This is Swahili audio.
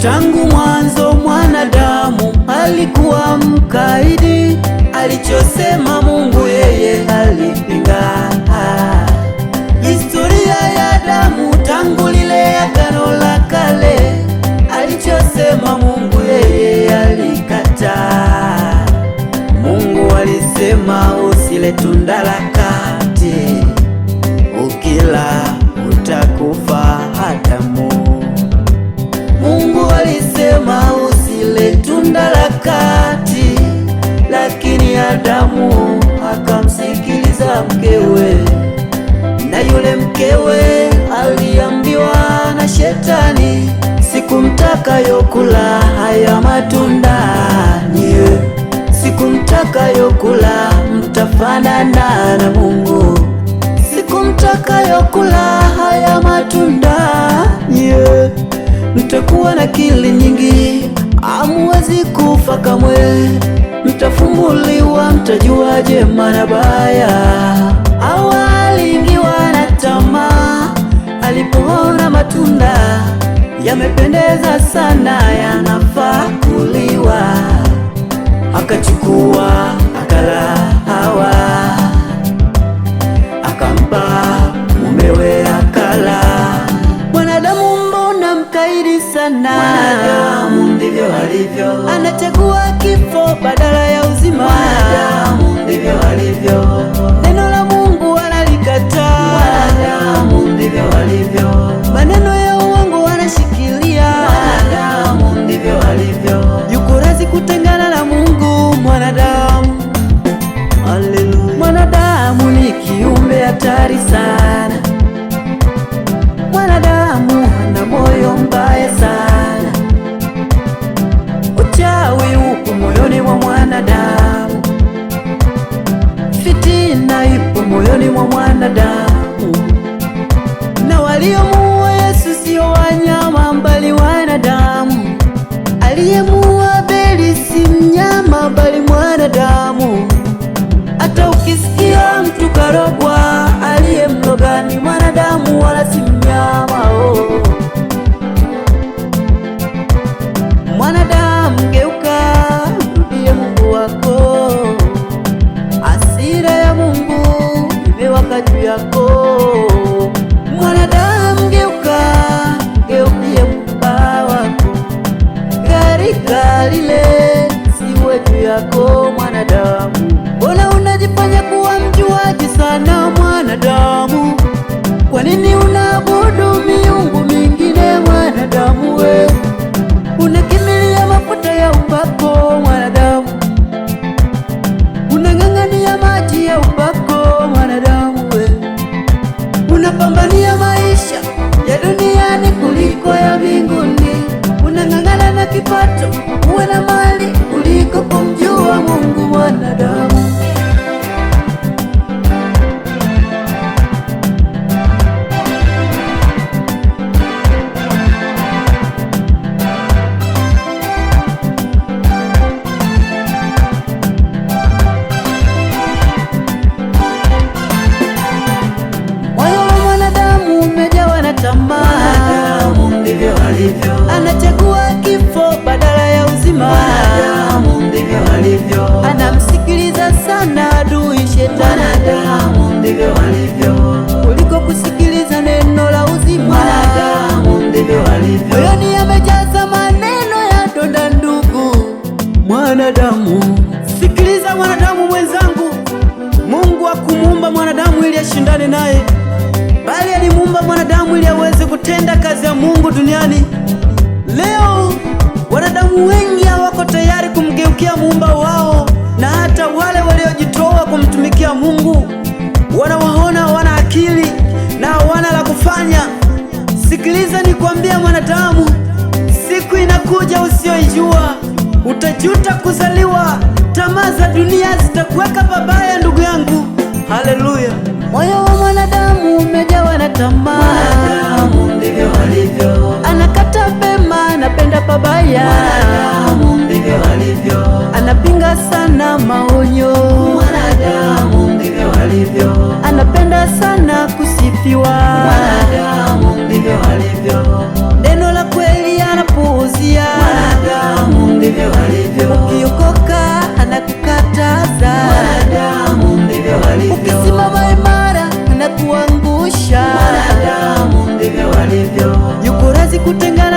Tangu mwanzo mwanadamu alikuwa mkaidi, alichosema Mungu yeye alipinga. Historia ya Adamu tangu lile agano la kale, alichosema Mungu yeye alikataa. Mungu alisema usile tunda la kati, ukila utakufa. Adamu, Mungu alisema usile tunda la kati, lakini Adamu akamsikiliza mkewe, na yule mkewe aliambiwa na Shetani, siku mtakayokula haya matunda nyie, siku mtakayokula mtafanana na Mungu, siku mtakayokula haya matunda nyie, mtakuwa na akili nyingi, hamuwezi kufa kamwe, mtafumbuliwa, mtajua jema na baya. Aliingiwa na tamaa alipoona matunda yamependeza sana, yanafaa kuliwa, akachukua akala. Hawa akampa mumewe akala. Mwanadamu mbona mkaidi sana? Mwanadamu ndivyo alivyo, anachagua kifo badala ya uzima. Mwanadamu ndivyo alivyo, neno la Mungu analikataa. Mwanadamu ndivyo alivyo, maneno ya uongo anashikilia. Mwanadamu ndivyo alivyo, yuko radhi kutengana na Mungu. Mwanadamu, haleluya. Mwanadamu ni kiumbe hatari sana. Mwanadamu ana moyo mbaya sana. Uchawi upo moyoni mwa mwanadamu, fitina ipo moyoni mwa mwanadamu, na waliomuua Yesu sio wanyama bali wanadamu. Aliyemuua Abeli si mnyama bali mwanadamu. Hata ukisikia mtu karogwa, aliyemloga ni mwanadamu wala si mnyama. Mwanadamu, geuka, mrudie Mungu wako. Hasira ya Mungu imewaka juu yako. Mwanadamu, geuka, geukie Muumba wako. Gharika lile siwe juu yako. Mwanadamu, mbona unajifanya kuwa mjuaji sana? Mwanadamu, kwa nini unaabudu miungu mingine? Mwanadamu we, unakimbilia mafuta ya upako. Mwanadamu, unang'ang'ania maji ya upako. Mwanadamu we, unapambania maisha ya duniani kuliko ya mbinguni. Unang'ang'ana na kipato, uwe na mali kuliko kumjua Mungu. Mwanadamu, anachagua kifo badala ya uzima. Mwanadamu ndivyo alivyo, anamsikiliza sana adui Shetani. Mwanadamu ndivyo alivyo, kuliko kusikiliza neno la uzima. Mwanadamu ndivyo alivyo, moyoni amejaza maneno ya donda. Ndugu mwanadamu, sikiliza mwanadamu mwenzangu, Mungu hakumuumba mwanadamu ili ashindane naye, bali alimuumba mwanadamu ili aweze kutenda kazi ya Mungu duniani. Leo wanadamu wengi hawako tayari kumgeukia muumba wao, na hata wale waliojitoa kumtumikia Mungu wanawaona wana akili na hawana la kufanya. Sikiliza nikwambia mwanadamu, siku inakuja usiyoijua, utajuta kuzaliwa. Tamaa za dunia zitakuweka babaya, ndugu yangu. Haleluya. Moyo wa mwanadamu umejawa na tamaa. Mwanadamu ndivyo alivyo, anakata pema, anapenda pabaya. Mwanadamu ndivyo alivyo, anapinga sana maonyo. Mwanadamu ndivyo alivyo, anapenda sana kusifiwa. Mwanadamu ndivyo alivyo, neno la kweli anapuuzia. walivyo. Yuko radhi kutengana